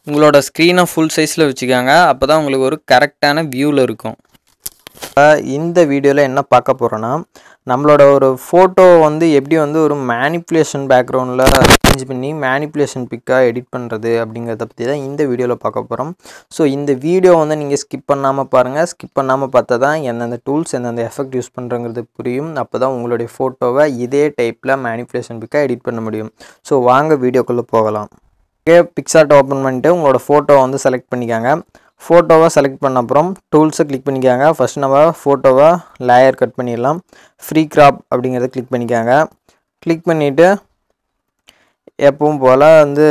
உங்களோட ஸ்க்ரீனை ஃபுல் சைஸில் வச்சுக்காங்க. அப்போ தான் உங்களுக்கு ஒரு கரெக்டான வியூவில் இருக்கும். இந்த வீடியோவில் என்ன பார்க்க போகிறோன்னா, நம்மளோட ஒரு ஃபோட்டோ வந்து எப்படி வந்து ஒரு மேனிப்புலேஷன் பேக்ரவுண்டில் சேஞ்ச் பண்ணி மேனிப்புலேஷன் பிக்காக எடிட் பண்ணுறது அப்படிங்கிறத பற்றி தான் இந்த வீடியோவில் பார்க்க போகிறோம். ஸோ இந்த வீடியோ வந்து நீங்கள் ஸ்கிப் பண்ணாமல் பாருங்கள். ஸ்கிப் பண்ணாமல் பார்த்தா தான் எந்தெந்த டூல்ஸ் எந்தெந்த எஃபெக்ட் யூஸ் பண்ணுறங்கிறது புரியும். அப்போ தான் உங்களுடைய ஃபோட்டோவை இதே டைப்பில் மேனிப்புலேஷன் பிக்காக எடிட் பண்ண முடியும். ஸோ வாங்க வீடியோக்குள்ளே போகலாம். ஓகே, PicsArt ஓப்பன் பண்ணிட்டு உங்களோட ஃபோட்டோவை வந்து செலக்ட் பண்ணிக்காங்க. ஃபோட்டோவை செலக்ட் பண்ண அப்புறம் டூல்ஸை கிளிக் பண்ணிக்காங்க. ஃபஸ்ட் நம்ம ஃபோட்டோவை லேயர் கட் பண்ணிடலாம். ஃப்ரீ கிராப் அப்படிங்கிறத கிளிக் பண்ணிக்காங்க. கிளிக் பண்ணிவிட்டு எப்பவும் போல் வந்து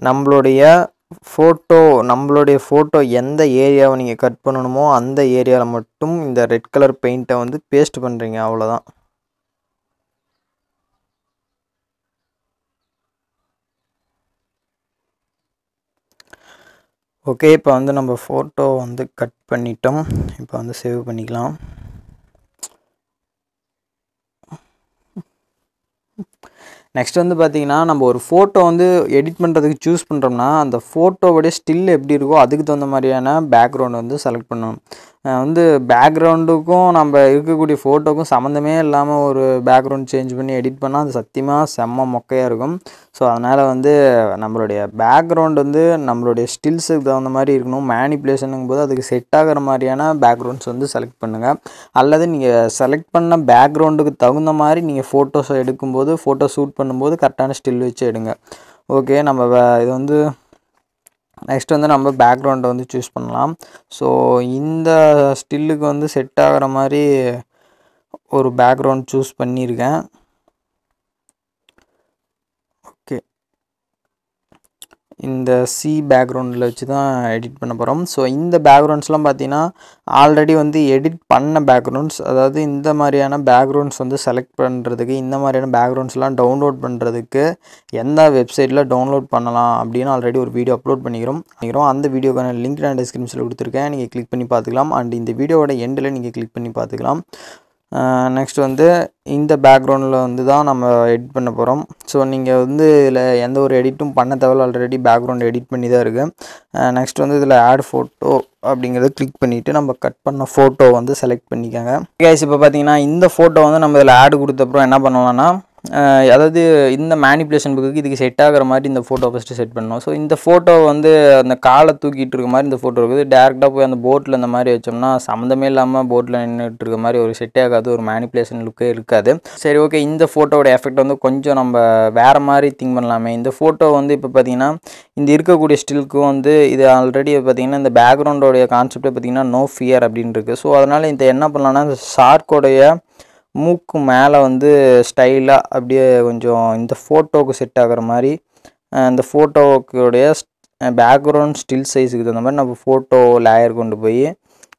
நம்மளுடைய ஃபோட்டோ எந்த ஏரியாவை நீங்கள் கட் பண்ணணுமோ அந்த ஏரியாவில் மட்டும் இந்த ரெட் கலர் பெயிண்ட்டை வந்து பேஸ்ட் பண்ணுறீங்க, அவ்வளோதான். ஓகே, இப்போ வந்து நம்ம ஃபோட்டோ வந்து கட் பண்ணிட்டோம். இப்போ வந்து சேவ் பண்ணிக்கலாம். நெக்ஸ்ட் வந்து பார்த்திங்கன்னா, நம்ம ஒரு ஃபோட்டோ வந்து எடிட் பண்ணுறதுக்கு சூஸ் பண்ணுறோம்னா அந்த ஃபோட்டோவோடைய ஸ்டில் எப்படி இருக்கோ அதுக்கு தகுந்த மாதிரியான பேக்ரவுண்ட் வந்து செலக்ட் பண்ணணும். வந்து பேக்ரவுண்டுக்கும் நம்ம இருக்கக்கூடிய ஃபோட்டோக்கும் சம்மந்தமே இல்லாமல் ஒரு பேக்ரவுண்ட் சேஞ்ச் பண்ணி எடிட் பண்ணால் அது சத்தியமாக செம்ம மொக்கையாக இருக்கும். ஸோ அதனால் வந்து நம்மளுடைய பேக்ரவுண்ட் வந்து நம்மளுடைய ஸ்டில்ஸுக்கு தகுந்த மாதிரி இருக்கணும். மேனிப்புலேஷனுங்கும் போது அதுக்கு செட் ஆகிற மாதிரியான பேக்ரவுண்ட்ஸ் வந்து செலக்ட் பண்ணுங்கள். அல்லது நீங்கள் செலக்ட் பண்ண பேக்ரவுண்டுக்கு தகுந்த மாதிரி நீங்கள் ஃபோட்டோஸை எடுக்கும்போது ஃபோட்டோ ஷூட் பண்ணும்போது கரெக்டான ஸ்டில் வச்சு எடுங்க. ஓகே, நம்ம இது வந்து நெக்ஸ்ட் வந்து நம்ம பேக்ரவுண்டை வந்து சூஸ் பண்ணலாம். ஸோ இந்த ஸ்டில்லுக்கு வந்து செட் ஆகிற மாதிரி ஒரு பேக்ரவுண்ட் சூஸ் பண்ணியிருக்கேன். ஓகே, இந்த பேக்ரவுண்டில் வச்சு தான் எடிட் பண்ண போகிறோம். ஸோ இந்த பேக்ரவுண்ட்ஸ்லாம் பார்த்தீங்கன்னா ஆல்ரெடி வந்து எடிட் பண்ண பேக்ரவுண்ட்ஸ். அதாவது இந்த மாதிரியான பேக்ரவுண்ட்ஸ் வந்து செலக்ட் பண்ணுறதுக்கு, இந்த மாதிரியான பேக்ரவுண்ட்ஸ்லாம் டவுன்லோட் பண்ணுறதுக்கு எந்த வெப்சைட்டில் டவுன்லோட் பண்ணலாம் அப்படின்னு ஆல்ரெடி ஒரு வீடியோ அப்லோட் பண்ணிக்கிறோம். அந்த வீடியோக்கான லிங்க் நான் டிஸ்கிரிப்ஷனில் கொடுத்துருக்கேன். நீங்கள் கிளிக் பண்ணி பார்த்துக்கலாம். அண்ட் இந்த வீடியோவோட எண்டில் நீங்கள் கிளிக் பண்ணி பார்த்துக்கலாம். நெக்ஸ்ட் வந்து இந்த பேக்ரவுண்டில் வந்து தான் நம்ம எடிட் பண்ண போகிறோம். ஸோ நீங்கள் வந்து இதில் எந்த ஒரு எடிட்டும் பண்ண தேவையில்ல, ஆல்ரெடி பேக்ரவுண்ட் எடிட் பண்ணி தான் இருக்குது. நெக்ஸ்ட் வந்து இதில் ஆட் ஃபோட்டோ அப்படிங்கிறத கிளிக் பண்ணிவிட்டு நம்ம கட் பண்ண ஃபோட்டோ வந்து செலக்ட் பண்ணிக்கோங்க. கைஸ், இப்போ பார்த்தீங்கன்னா இந்த ஃபோட்டோ வந்து நம்ம இதில் ஆட் கொடுத்தப்பறம் என்ன பண்ணலாம்னா, அதாவது இந்த மேனிப்புலேஷன் புக்கு இதுக்கு செட் ஆகிற மாதிரி இந்த ஃபோட்டோ ஃபஸ்ட்டு செட் பண்ணணும். ஸோ இந்த ஃபோட்டோ வந்து அந்த காலை தூக்கிட்டு இருக்க மாதிரி இந்த ஃபோட்டோ இருக்குது. டேரெக்டாக போய் அந்த போட்டில் இந்த மாதிரி வச்சோம்னா சம்மந்தமே இல்லாமல் போட்டில் நின்றுட்டு இருக்க மாதிரி ஒரு செட்டே ஆகாது, ஒரு மேனிப்புலேஷன் லுக்கே இருக்காது. சரி, ஓகே, இந்த ஃபோட்டோவோட எஃபெக்ட் வந்து கொஞ்சம் நம்ம வேறு மாதிரி திங்க் பண்ணலாமே. இந்த ஃபோட்டோ வந்து இப்போ பார்த்திங்கன்னா இந்த இருக்கக்கூடிய ஸ்டில்க்கும் வந்து இது ஆல்ரெடி பார்த்திங்கன்னா இந்த பேக்ரவுண்டோடைய கான்செப்டே பார்த்திங்கன்னா நோ ஃபியர் அப்படின்னு இருக்குது. ஸோ அதனால் இந்த என்ன பண்ணலான்னா இந்த ஷார்க்கோடைய மூக்கு மேலே வந்து ஸ்டைலாக அப்படியே கொஞ்சம் இந்த ஃபோட்டோவுக்கு செட் ஆகிற மாதிரி இந்த ஃபோட்டோவுடைய பேக்ரவுண்ட் ஸ்டில் சைஸுக்கு தகுந்த மாதிரி நம்ம ஃபோட்டோ லேயர் கொண்டு போய்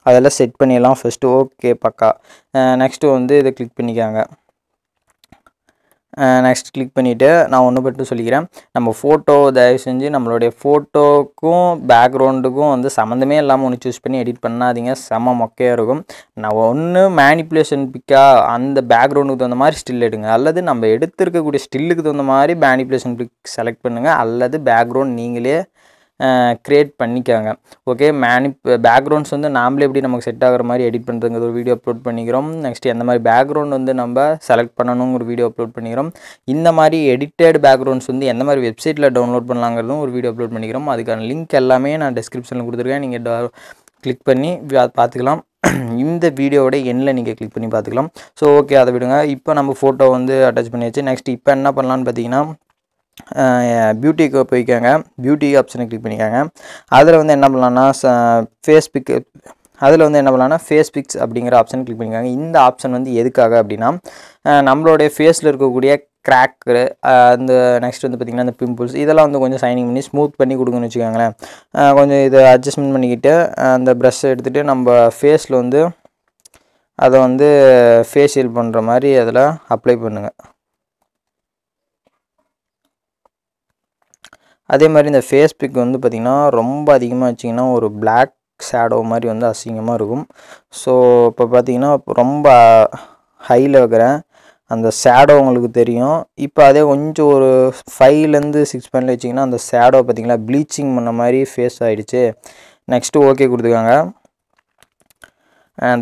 அதெல்லாம் செட் பண்ணிடலாம் ஃபஸ்ட்டு. ஓகே, பக்கா. நெக்ஸ்ட்டு வந்து இதை கிளிக் பண்ணிக்காங்க. நெக்ஸ்ட் கிளிக் பண்ணிவிட்டு நான் ஒன்று மட்டும் சொல்லிக்கிறேன். நம்ம ஃபோட்டோ தயவு செஞ்சு நம்மளுடைய ஃபோட்டோக்கும் பேக்ரவுண்டுக்கும் வந்து சம்மந்தமே இல்லாமல் ஒன்று சூஸ் பண்ணி எடிட் பண்ணாதீங்க, செம்ம மொக்கையாக இருக்கும். நான் ஒன்று மேனிப்புலேஷன் பிக்காக அந்த பேக்ரவுண்டுக்கு தகுந்த மாதிரி ஸ்டில் எடுங்க, அல்லது நம்ம எடுத்துருக்கக்கூடிய ஸ்டில்லுக்கு தகுந்த மாதிரி மேனிப்புலேஷன் பிக் செலக்ட் பண்ணுங்கள், அல்லது பேக்ரவுண்ட் நீங்களே க்ரியேட் பண்ணிக்காங்க. ஓகே, பேக்ரவுண்ட்ஸ் வந்து நாமளே எப்படி நமக்கு செட் ஆகிற மாதிரி எடிட் பண்ணுறதுங்கிற ஒரு வீடியோ அப்லோட் பண்ணிக்கிறோம். நெக்ஸ்ட் எந்த மாதிரி பேக்ரவுண்ட் வந்து நம்ம செலக்ட் பண்ணணுங்கிற வீடியோ அப்லோட் பண்ணிக்கிறோம். இந்த மாதிரி எடிட்டட் பேக்ரவுண்ட்ஸ் வந்து எந்த மாதிரி வெப்சைட்டில் டவுன்லோட் பண்ணலாங்கிறதும் ஒரு வீடியோ அப்லோட் பண்ணிக்கிறோம். அதுக்கான லிங்க் எல்லாமே நான் டிஸ்கிரிப்ஷனில் கொடுத்துருக்கேன். நீங்கள் கிளிக் பண்ணி பார்த்துக்கலாம். இந்த வீடியோவோட எண்ணில் நீங்கள் கிளிக் பண்ணி பார்த்துக்கலாம். ஸோ ஓகே, அதை விடுங்க. இப்போ நம்ம ஃபோட்டோ வந்து அட்டாச் பண்ணியாச்சு. நெக்ஸ்ட் இப்போ என்ன பண்ணலான்னு பார்த்தீங்கன்னா, பியூட்டிக்கு போய்க்காங்க. பியூட்டி ஆப்ஷனை கிளிக் பண்ணிக்காங்க. அதில் வந்து என்ன பண்ணலான்னா ஃபேஸ் பிக்ஸ் அப்படிங்கிற ஆப்ஷன் கிளிக் பண்ணிக்காங்க. இந்த ஆப்ஷன் வந்து எதுக்காக அப்படின்னா, நம்மளுடைய ஃபேஸில் இருக்கக்கூடிய கிராக்கு அந்த நெக்ஸ்ட் வந்து பார்த்திங்கன்னா இந்த பிம்பிள்ஸ் இதெல்லாம் வந்து கொஞ்சம் சைனிங் பண்ணி ஸ்மூத் பண்ணி கொடுங்கன்னு வச்சுக்கோங்களேன். கொஞ்சம் இதை அட்ஜஸ்ட்மெண்ட் பண்ணிக்கிட்டு அந்த ப்ரஷ்ஷை எடுத்துகிட்டு நம்ம ஃபேஸில் வந்து அதை வந்து ஃபேஷியல் பண்ணுற மாதிரி அதில் அப்ளை பண்ணுங்கள். அதே மாதிரி இந்த ஃபேஸ் பிக் வந்து பார்த்திங்கன்னா ரொம்ப அதிகமாக வச்சிங்கன்னா ஒரு பிளாக் ஷேடோ மாதிரி வந்து அசிங்கமாக இருக்கும். ஸோ இப்போ பார்த்திங்கன்னா ரொம்ப ஹையில் வைக்கிறேன். அந்த ஷேடோ உங்களுக்கு தெரியும். இப்போ அதே கொஞ்சம் ஒரு 5லேருந்து 6 பாயிண்டில் வச்சிங்கன்னா அந்த ஷேடோ பார்த்தீங்களா ப்ளீச்சிங் பண்ண மாதிரி ஃபேஸ் ஆகிடுச்சு. நெக்ஸ்ட்டு ஓகே கொடுத்துக்காங்க.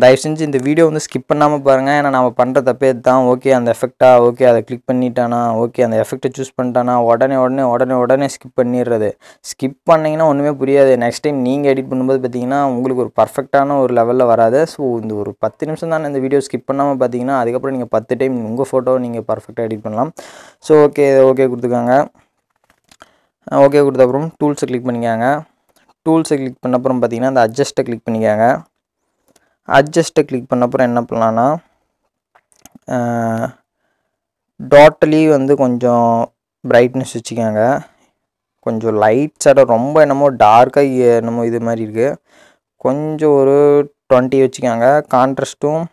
தயவு செஞ்சு இந்த வீடியோ வந்து ஸ்கிப் பண்ணாமல் பாருங்கள். ஏன்னா நம்ம பண்ணுற தப்பே தான். ஓகே அந்த எஃபெக்டா, ஓகே அதை கிளிக் பண்ணிட்டானா, ஓகே அந்த எஃபெக்ட்டை சூஸ் பண்ணிட்டானா, உடனே ஸ்கிப் பண்ணிடுறது. ஸ்கிப் பண்ணிங்கன்னா ஒன்றுமே புரியாது. நெக்ஸ்ட் டைம் நீங்கள் எடிட் பண்ணும்போது பார்த்தீங்கன்னா உங்களுக்கு ஒரு பர்ஃபெக்டான ஒரு லெவலில் வராது. ஸோ இந்த ஒரு 10 நிமிஷம் தானே இந்த வீடியோ ஸ்கிப் பண்ணாமல் பார்த்தீங்கன்னா அதுக்கப்புறம் நீங்கள் 10 டைம் உங்கள் ஃபோட்டோவை நீங்கள் பர்ஃபெக்டாக எடிட் பண்ணலாம். ஸோ ஓகே கொடுத்துக்காங்க. ஓகே கொடுத்த அப்புறம் டூல்ஸை கிளிக் பண்ணிக்காங்க. டூல்ஸை கிளிக் பண்ண அப்புறம் பார்த்தீங்கன்னா அந்த அட்ஜஸ்ட்டை கிளிக் பண்ணிக்காங்க. அட்ஜஸ்ட்டை கிளிக் பண்ண அப்புறம் என்ன பண்ணலான்னா டோட்டலி வந்து கொஞ்சம் பிரைட்னஸ் வச்சுக்காங்க. கொஞ்சம் லைட் ஷேடோ ரொம்ப என்னமோ டார்க்காக என்னமோ இது மாதிரி இருக்குது. கொஞ்சம் ஒரு 20 வச்சுக்காங்க. கான்ட்ராஸ்ட்டும்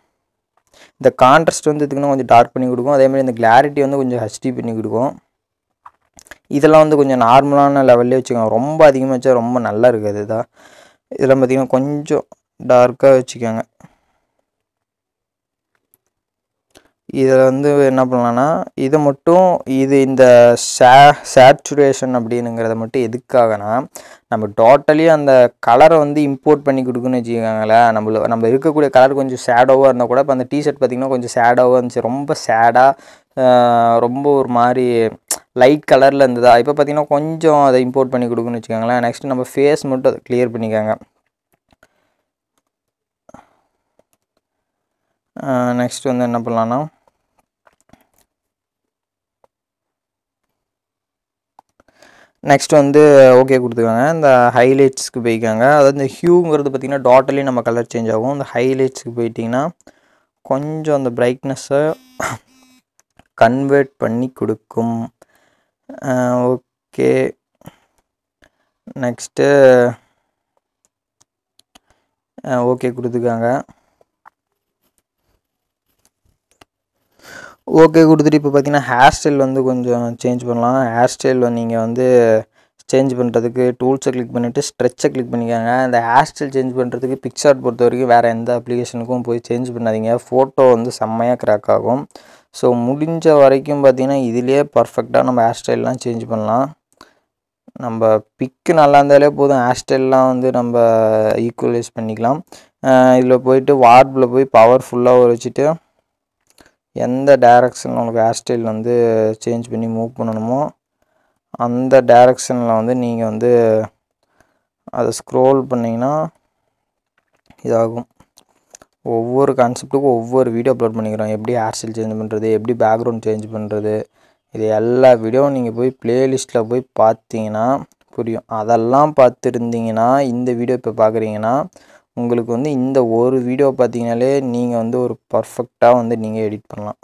இந்த கான்ட்ராஸ்ட் வந்து இதுக்குன்னு கொஞ்சம் டார்க் பண்ணி கொடுக்கும். அதேமாதிரி இந்த கிளாரிட்டி வந்து கொஞ்சம் ஹெச்டி பண்ணி கொடுக்கும். இதெல்லாம் வந்து கொஞ்சம் நார்மலான லெவல்லே வச்சுக்கோங்க. ரொம்ப அதிகமாக வச்சா ரொம்ப நல்லா இருக்காது. இதான் இதெல்லாம் பார்த்திங்கன்னா கொஞ்சம் டார்க்காக வச்சுக்கோங்க. இதில் வந்து என்ன பண்ணலான்னா இதை மட்டும் இந்த சேச்சுரேஷன் அப்படிங்கிறத மட்டும் எதுக்காகனா நம்ம டோட்டலி அந்த கலரை வந்து இம்போர்ட் பண்ணி கொடுக்குன்னு வச்சுக்கோங்களேன். நம்ம இருக்கக்கூடிய கலர் கொஞ்சம் ஷேடோவாக இருந்தால் கூட இப்போ அந்த டிஷர்ட் பார்த்திங்கன்னா கொஞ்சம் ஷேடோவாக இருந்துச்சு. ரொம்ப ஷேடாக ரொம்ப ஒரு மாதிரி லைட் கலரில் இருந்ததா. இப்போ பார்த்திங்கன்னா கொஞ்சம் அதை இம்போர்ட் பண்ணி கொடுக்குன்னு வச்சுக்கோங்களேன். நெக்ஸ்ட் நம்ம ஃபேஸ் மட்டும் அதை கிளியர் பண்ணிக்கோங்க. நெக்ஸ்ட் வந்து என்ன பண்ணலான்னா நெக்ஸ்ட் வந்து ஓகே கொடுத்துக்கோங்க. இந்த ஹைலைட்ஸ்க்கு போய்க்காங்க. அதாவது இந்த ஹியூங்கிறது பார்த்திங்கன்னா டோட்டலி நம்ம கலர் சேஞ்ச் ஆகும். இந்த ஹைலைட்ஸ்க்கு போயிட்டிங்கன்னா கொஞ்சம் அந்த பிரைட்னஸை கன்வெர்ட் பண்ணி கொடுக்கும். ஓகே நெக்ஸ்ட்டு ஓகே கொடுத்துக்காங்க. ஓகே கொடுத்துட்டு இப்போ பார்த்தீங்கன்னா ஹேர் ஸ்டைல் வந்து கொஞ்சம் சேஞ்ச் பண்ணலாம். ஹேர் ஸ்டைல் நீங்கள் வந்து சேஞ்ச் பண்ணுறதுக்கு டூல்ஸை கிளிக் பண்ணிவிட்டு ஸ்ட்ரெச்சை கிளிக் பண்ணிக்காங்க. இந்த ஹேர் ஸ்டைல் சேஞ்ச் பண்ணுறதுக்கு PicsArt பொறுத்த வரைக்கும் வேறு எந்த அப்ளிகேஷனுக்கும் போய் சேஞ்ச் பண்ணாதீங்க. ஃபோட்டோ வந்து செம்மையாக கிராக் ஆகும். ஸோ முடிஞ்ச வரைக்கும் பார்த்திங்கன்னா இதிலே பர்ஃபெக்டாக நம்ம ஹேர் ஸ்டைல்லாம் சேஞ்ச் பண்ணலாம். நம்ம பிக்கு நல்லா இருந்தாலே போதும். ஹேர் ஸ்டைல்லாம் வந்து நம்ம ஈக்குவலைஸ் பண்ணிக்கலாம். இதில் போயிட்டு வார்ப்பில் போய் பவர்ஃபுல்லாக வச்சுட்டு எந்த டைரக்ஷனில் உங்களுக்கு ஹேர் ஸ்டைல் வந்து சேஞ்ச் பண்ணி மூவ் பண்ணணுமோ அந்த டைரக்ஷனில் வந்து நீங்கள் வந்து அதை ஸ்க்ரோல் பண்ணிங்கன்னா இதாகும். ஒவ்வொரு கான்செப்ட்டுக்கும் ஒவ்வொரு வீடியோ அப்லோட் பண்ணிக்கிறோம். எப்படி ஹேர் ஸ்டைல் சேஞ்ச் பண்ணுறது, எப்படி பேக்ரவுண்ட் சேஞ்ச் பண்ணுறது, இது எல்லா வீடியோவும் நீங்கள் போய் ப்ளேலிஸ்ட்டில் போய் பார்த்தீங்கன்னா புரியும். அதெல்லாம் பார்த்துருந்தீங்கன்னா இந்த வீடியோ இப்போ பார்க்குறீங்கன்னா உங்களுக்கு வந்து இந்த ஒரு வீடியோ பார்த்தீங்கனாலே நீங்கள் வந்து ஒரு பர்ஃபெக்டாக வந்து நீங்கள் எடிட் பண்ணலாம்.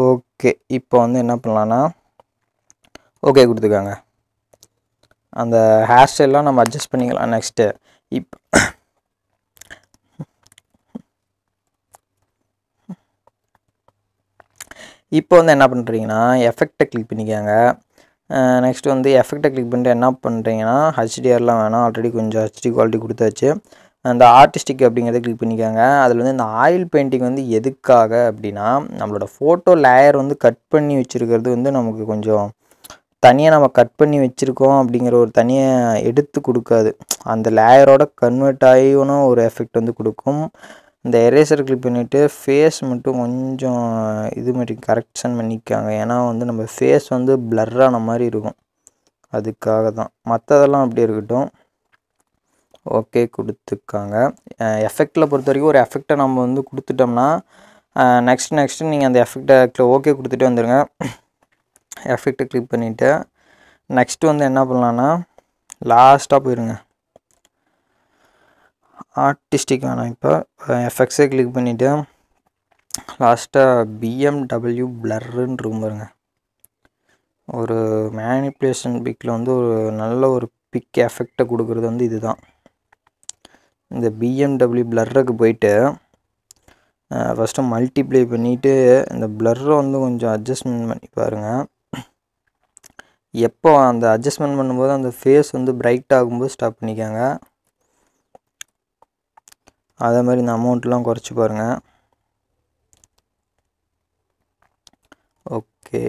ஓகே இப்போ வந்து என்ன பண்ணலான்னா ஓகே கொடுத்துக்காங்க. அந்த ஹேர் ஸ்டைல்லாம் நம்ம அட்ஜஸ்ட் பண்ணிக்கலாம். நெக்ஸ்ட்டு இப்போ வந்து என்ன பண்ணுறீங்கன்னா எஃபெக்டை கிளிக் பண்ணிக்காங்க. நெக்ஸ்ட் வந்து எஃபெக்டை கிளிக் பண்ணிட்டு என்ன பண்ணுறீங்கன்னா ஹெச்டிஆர்லாம் வேணாம், ஆல்ரெடி கொஞ்சம் ஹெச்டி குவாலிட்டி கொடுத்தாச்சு. அந்த ஆர்டிஸ்டிக் அப்படிங்கிறத கிளிக் பண்ணிக்காங்க. அதில் வந்து இந்த ஆயில் பெயிண்டிங் வந்து எதுக்காக அப்படின்னா நம்மளோட ஃபோட்டோ லேயர் வந்து கட் பண்ணி வச்சுருக்கிறது வந்து நமக்கு கொஞ்சம் தனியாக நம்ம கட் பண்ணி வச்சுருக்கோம் அப்படிங்கிற ஒரு தனியாக எடுத்து கொடுக்காது. அந்த லேயரோட கன்வெர்ட் ஆகினும் ஒரு எஃபெக்ட் வந்து கொடுக்கும். இந்த எரேசர் கிளிக் பண்ணிவிட்டு ஃபேஸ் மட்டும் கொஞ்சம் இது மாதிரி கரெக்ஷன் பண்ணிக்காங்க. ஏன்னா வந்து நம்ம ஃபேஸ் வந்து பிளர்ரான மாதிரி இருக்கும். அதுக்காக தான். மற்றதெல்லாம் அப்படியே இருக்கட்டும். ஓகே கொடுத்துக்காங்க. எஃபெக்டில் பொறுத்த வரைக்கும் ஒரு எஃபெக்டை நம்ம வந்து கொடுத்துட்டோம்னா நெக்ஸ்ட்டு நீங்கள் அந்த எஃபெக்டை ஓகே கொடுத்துட்டு வந்துடுங்க. எஃபெக்டை கிளிக் பண்ணிவிட்டு நெக்ஸ்ட்டு வந்து என்ன பண்ணலான்னா லாஸ்ட்டாக போயிருங்க. ஆர்டிஸ்டிக் வேணாம். இப்போ எஃபெக்ட்ஸை கிளிக் பண்ணிவிட்டு லாஸ்ட்டாக BMW பிளர்ன்னு இருக்கும் பாருங்க. ஒரு மேனிப்புலேஷன் பிக்கில் வந்து ஒரு நல்ல ஒரு பிக் எஃபெக்டை கொடுக்குறது வந்து இதுதான். இந்த BMW பிளர்ருக்கு போயிட்டு ஃபஸ்ட்டு மல்டிப்ளை பண்ணிவிட்டு இந்த பிளர்ரை வந்து கொஞ்சம் அட்ஜஸ்ட்மெண்ட் பண்ணி பாருங்கள். எப்போ அந்த அட்ஜஸ்ட்மெண்ட் பண்ணும்போது அந்த ஃபேஸ் வந்து பிரைட் ஆகும்போது ஸ்டாப் பண்ணிக்கோங்க. அதே மாதிரி இந்த அமௌண்ட்லாம் குறைச்சி பாருங்கள். ஓகே,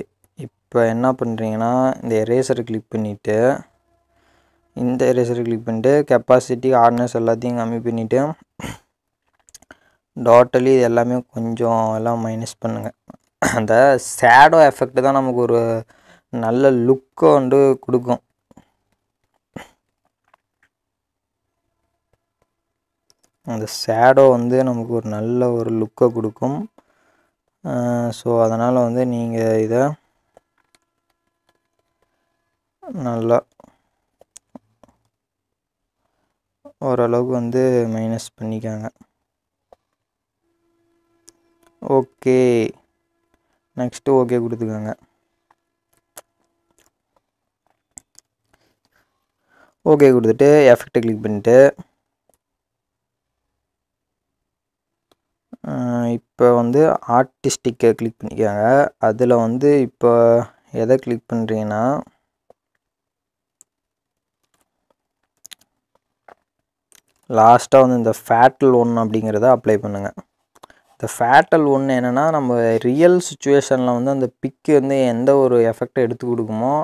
இப்போ என்ன பண்ணுறீங்கன்னா இந்த எரேசரை கிளிக் பண்ணிவிட்டு கெப்பாசிட்டி ஹார்ட்னஸ் எல்லாத்தையும் கம்மி பண்ணிவிட்டு டோட்டலி இது எல்லாமே கொஞ்சம் எல்லாம் மைனஸ் பண்ணுங்கள். அந்த ஷேடோ எஃபெக்ட் தான் நமக்கு ஒரு நல்ல லுக்கை வந்து கொடுக்கும். அந்த ஷேடோ வந்து நமக்கு ஒரு நல்ல ஒரு லுக்கை கொடுக்கும். ஸோ அதனால் வந்து நீங்கள் இதை நல்லா ஓரளவுக்கு வந்து மைனஸ் பண்ணிக்காங்க. ஓகே, நெக்ஸ்ட்டு ஓகே கொடுத்துக்கோங்க. ஓகே கொடுத்துட்டு எஃபெக்டை கிளிக் பண்ணிவிட்டு இப்போ வந்து ஆர்டிஸ்டிக்கை கிளிக் பண்ணிக்கோங்க. அதில் வந்து இப்போ எதை கிளிக் பண்ணுறீங்கன்னா லாஸ்ட்டாக வந்து இந்த ஃபேட்டல் 1 அப்படிங்கிறத அப்ளை பண்ணுங்கள். இந்த ஃபேட்டல் 1 என்னென்னா நம்ம ரியல் சுச்சுவேஷனில் வந்து அந்த பிக்கு வந்து எந்த ஒரு எஃபெக்டை எடுத்து கொடுக்குமோ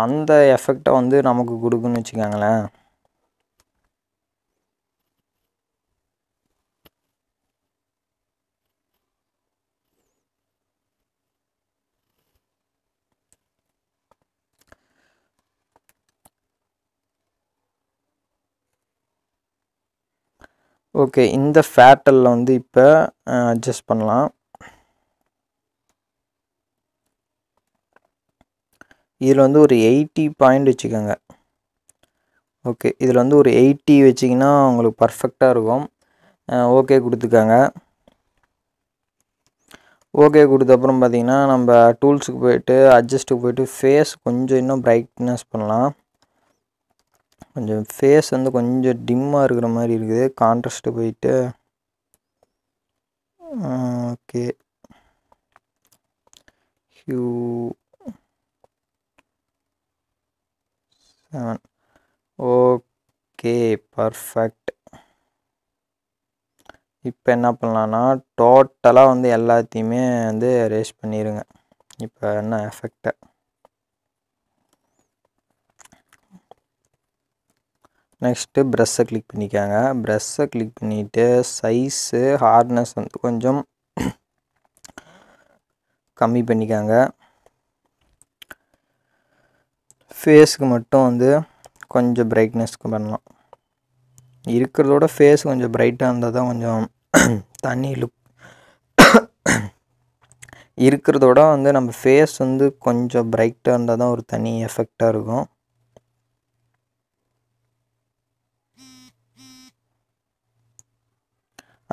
அந்த எஃபெக்டை வந்து நமக்கு கொடுக்குன்னு வச்சுக்கோங்களேன். ஓகே, இந்த ஃபேட்டலில் வந்து இப்போ அட்ஜஸ்ட் பண்ணலாம். இதில் வந்து ஒரு 80 பாயிண்ட் வச்சுக்கோங்க. ஓகே, இதில் வந்து ஒரு 80 வச்சிங்கன்னா உங்களுக்கு பர்ஃபெக்டாக இருக்கும். ஓகே கொடுத்துக்கோங்க. ஓகே கொடுத்தப்புறம் பார்த்தீங்கன்னா நம்ம டூல்ஸுக்கு போய்ட்டு அட்ஜஸ்ட்டுக்கு போய்ட்டு ஃபேஸ் கொஞ்சம் இன்னும் பிரைட்னஸ் பண்ணலாம். கொஞ்சம் ஃபேஸ் வந்து கொஞ்சம் டிம்மாக இருக்கிற மாதிரி இருக்குது. கான்ட்ராஸ்ட்டு போயிட்டு ஓகே ஹியூ 7 ஓகே பர்ஃபெக்ட். இப்போ என்ன பண்ணலான்னா டோட்டலாக வந்து எல்லாத்தையுமே வந்து எரேஸ் பண்ணிடுங்க. இப்போ என்ன எஃபெக்டை நெக்ஸ்ட்டு ப்ரஷ்ஷை கிளிக் பண்ணிக்கோங்க. ப்ரஷ்ஷை கிளிக் பண்ணிவிட்டு சைஸு ஹார்ட்னஸ் வந்து கொஞ்சம் கம்மி பண்ணிக்கோங்க. ஃபேஸுக்கு மட்டும் வந்து கொஞ்சம் பிரைட்னஸ்க்கு பண்ணலாம். இருக்கிறதோட ஃபேஸ் கொஞ்சம் பிரைட்டாக இருந்தால் தான் கொஞ்சம் தனி லுக். இருக்கிறதோட வந்து நம்ம ஃபேஸ் வந்து கொஞ்சம் பிரைட்டாக இருந்தால் தான் ஒரு தனி எஃபெக்டாக இருக்கும்.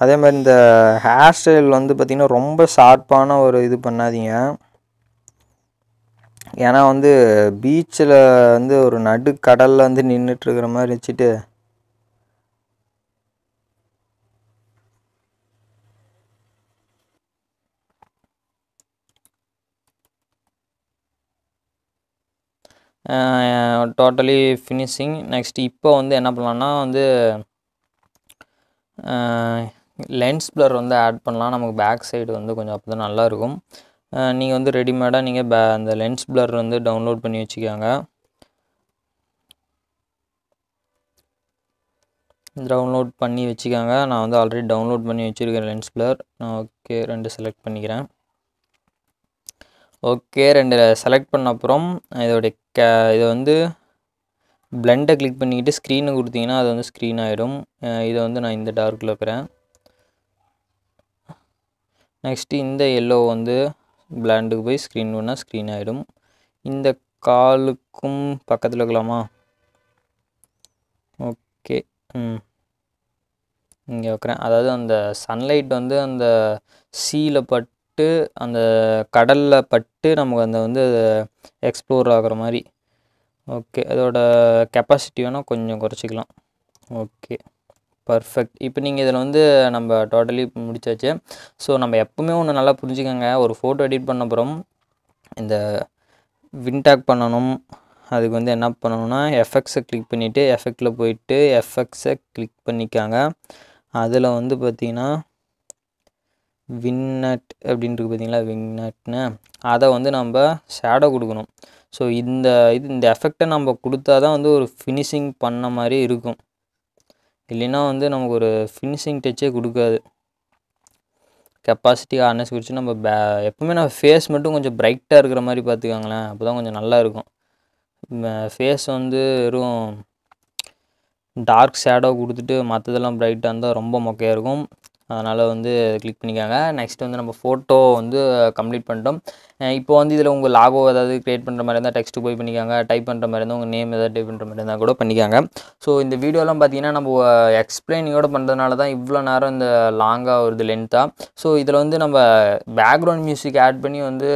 அதே மாதிரி இந்த ஹேர் ஸ்டைல் வந்து பார்த்திங்கன்னா ரொம்ப ஷார்ப்பான ஒரு இது பண்ணாதீங்க. ஏன்னா வந்து பீச்சில் வந்து ஒரு நடுக்கடலில் வந்து நின்றுட்டுருக்கிற மாதிரி வச்சுட்டு டோட்டலி ஃபினிஷிங். நெக்ஸ்ட் இப்போ வந்து என்ன பண்ணலான்னா வந்து லென்ஸ் பிளர் வந்து ஆட் பண்ணலாம். நமக்கு பேக் சைடு வந்து கொஞ்சம் அப்போ தான் நல்லாயிருக்கும். நீங்கள் வந்து ரெடிமேடாக நீங்கள் அந்த லென்ஸ் பிளர் வந்து டவுன்லோட் பண்ணி வச்சுக்கோங்க. டவுன்லோட் பண்ணி வச்சுக்கோங்க. நான் வந்து ஆல்ரெடி டவுன்லோட் பண்ணி வச்சுருக்கேன் லென்ஸ் பிளர். நான் ஓகே 2 செலக்ட் பண்ணிக்கிறேன். ஓகே 2 செலக்ட் பண்ண அப்புறம் இதோடைய இதை வந்து பிளெண்டை கிளிக் பண்ணிக்கிட்டு ஸ்க்ரீனை கொடுத்தீங்கன்னா அது வந்து ஸ்க்ரீன் ஆகிடும். இதை வந்து நான் இந்த டார்க்கில் வைக்கிறேன். நெக்ஸ்ட்டு இந்த எல்லோ வந்து பிளாண்டுக்கு போய் ஸ்க்ரீன் பண்ணால் ஸ்க்ரீன் ஆகிடும். இந்த காலுக்கும் பக்கத்தில் இருக்கலாமா? ஓகே இங்கே வைக்கிறேன். அதாவது அந்த சன்லைட் வந்து அந்த சீயில் பட்டு அந்த கடலில் பட்டு நமக்கு அந்த வந்து எக்ஸ்ப்ளோர் ஆகிற மாதிரி. ஓகே, அதோட கெப்பாசிட்டி வேணால் கொஞ்சம் குறைச்சிக்கலாம். Okay, perfect. இப்போ நீங்கள் இதில் வந்து நம்ம டோட்டலி முடிச்சாச்சு. ஸோ நம்ம எப்போவுமே ஒன்று நல்லா புரிஞ்சுக்கோங்க, ஒரு ஃபோட்டோ எடிட் பண்ண அப்புறம் இந்த வின்டாக் பண்ணணும். அதுக்கு வந்து என்ன பண்ணணும்னா எஃபெக்ட்ஸை கிளிக் பண்ணிவிட்டு எஃபெக்டில் போயிட்டு எஃபெக்ட்ஸை கிளிக் பண்ணிக்காங்க. அதில் வந்து பார்த்திங்கன்னா வின்னட் அப்படின்ட்டு பார்த்தீங்களா, வின்னட்னு அதை வந்து நம்ம ஷேடோ கொடுக்கணும். ஸோ இந்த எஃபெக்டை நம்ம கொடுத்தா தான் வந்து ஒரு ஃபினிஷிங் பண்ண மாதிரி இருக்கும். இல்லைன்னா வந்து நமக்கு ஒரு ஃபினிஷிங் டச்சே கொடுக்காது. கெப்பாசிட்டி ஹார்னஸ் குறித்து நம்ம எப்போவுமே நம்ம ஃபேஸ் மட்டும் கொஞ்சம் பிரைட்டாக இருக்கிற மாதிரி பார்த்துக்காங்களேன், அப்போ தான் கொஞ்சம் நல்லா இருக்கும். ஃபேஸ் வந்து வெறும் டார்க் ஷேடோ கொடுத்துட்டு மற்றதெல்லாம் பிரைட்டாக இருந்தால் ரொம்ப மொக்கையாக இருக்கும். அதனால் வந்து கிளிக் பண்ணிக்காங்க. நெக்ஸ்ட் வந்து நம்ம ஃபோட்டோ வந்து கம்ப்ளீட் பண்ணிட்டோம். இப்போ வந்து இதில் உங்கள் லாகோ ஏதாவது க்ரியேட் பண்ணுற மாதிரி இருந்தால் டெக்ஸ்ட்டு போய் பண்ணிக்காங்க. டைப் பண்ணுற மாதிரி இருந்தால் உங்கள் நேம் ஏதாவது டைப் பண்ணுற மாதிரி இருந்தால் கூட பண்ணிக்காங்க. ஸோ இந்த வீடியோலாம் பார்த்தீங்கன்னா நம்ம எக்ஸ்பிளைனிங்கோட பண்ணுறதுனால தான் இவ்வளோ நேரம் இந்த லாங்காக வருது, லென்த்தாக. ஸோ இதில் வந்து நம்ம பேக்ரவுண்ட் மியூசிக் ஆட் பண்ணி வந்து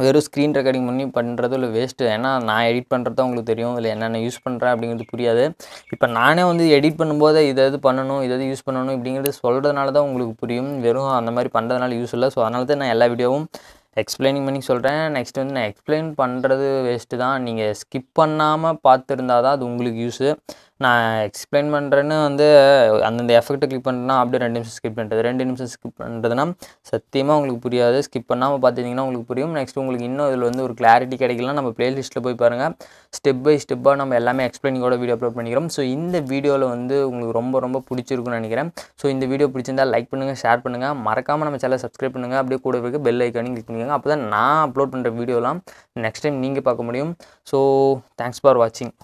வெறும் ஸ்க்ரீன் ரெக்கார்டிங் பண்ணி பண்ணுறது இல்லை வேஸ்ட்டு. ஏன்னா நான் எடிட் பண்ணுறது தான் உங்களுக்கு தெரியும், இல்லை என்னென்ன யூஸ் பண்ணுறேன் அப்படிங்கிறது புரியாது. இப்போ நானே வந்து எடிட் பண்ணும்போது இது பண்ணணும், இது யூஸ் பண்ணணும் இப்படிங்கிறது சொல்கிறதுனால தான் உங்களுக்கு புரியும். வெறும் அந்த மாதிரி பண்ணுறதுனால யூஸ் இல்லை. ஸோ அதனால தான் நான் எல்லா வீடியோவும் எக்ஸ்பிளைனிங் பண்ணி சொல்கிறேன். நெக்ஸ்ட் வந்து நான் எக்ஸ்பிளைன் பண்ணுறது வேஸ்ட்டு தான். நீங்கள் ஸ்கிப் பண்ணாமல் பார்த்துருந்தா தான் அது உங்களுக்கு யூஸு. நான் எக்ஸ்பிளைன் பண்ணுறேன்னு வந்து அந்தந்த எஃபெக்ட்டை கிளிக் பண்ணுறேன்னா அப்படியே 2 நிமிஷம் ஸ்கிப் பண்ணுறது, 2 நிமிஷம் ஸ்கிப் பண்ணுறதுனா சத்தியமாக உங்களுக்கு புரியாது. ஸ்கிப் பண்ணாமல் பார்த்துட்டிங்கன்னா உங்களுக்கு புரியும். நெக்ஸ்ட் உங்களுக்கு இன்னும் இதில் வந்து ஒரு கிளாரிட்டி கிடைக்கலாம். நம்ம ப்ளேலிஸ்ட்டில் போய் பாருங்கள், ஸ்டெப் பை ஸ்டெப்பாக நம்ம எல்லாமே எக்ஸ்பிளைனிங்கோட வீடியோ அப்லோட் பண்ணிக்கிறோம். ஸோ இந்த வீடியோவில் வந்து உங்களுக்கு ரொம்ப ரொம்ப பிடிச்சிருக்குன்னு நினைக்கிறேன். ஸோ இந்த வீடியோ பிடிச்சிருந்தால் லைக் பண்ணுங்கள், ஷேர் பண்ணுங்கள், மறக்காமல் நம்ம சேனலை சப்ஸ்கிரைப் பண்ணுங்கள். அப்படியே கூட இருக்க பெல் ஐக்கானையும் கிளிக் பண்ணிக்கோங்க. அப்போ தான் நான் அப்லோட் பண்ணுற வீடியோலாம் நெக்ஸ்ட் டைம் நீங்கள் பார்க்க முடியும். ஸோ தேங்க்ஸ் ஃபார் வாட்சிங்.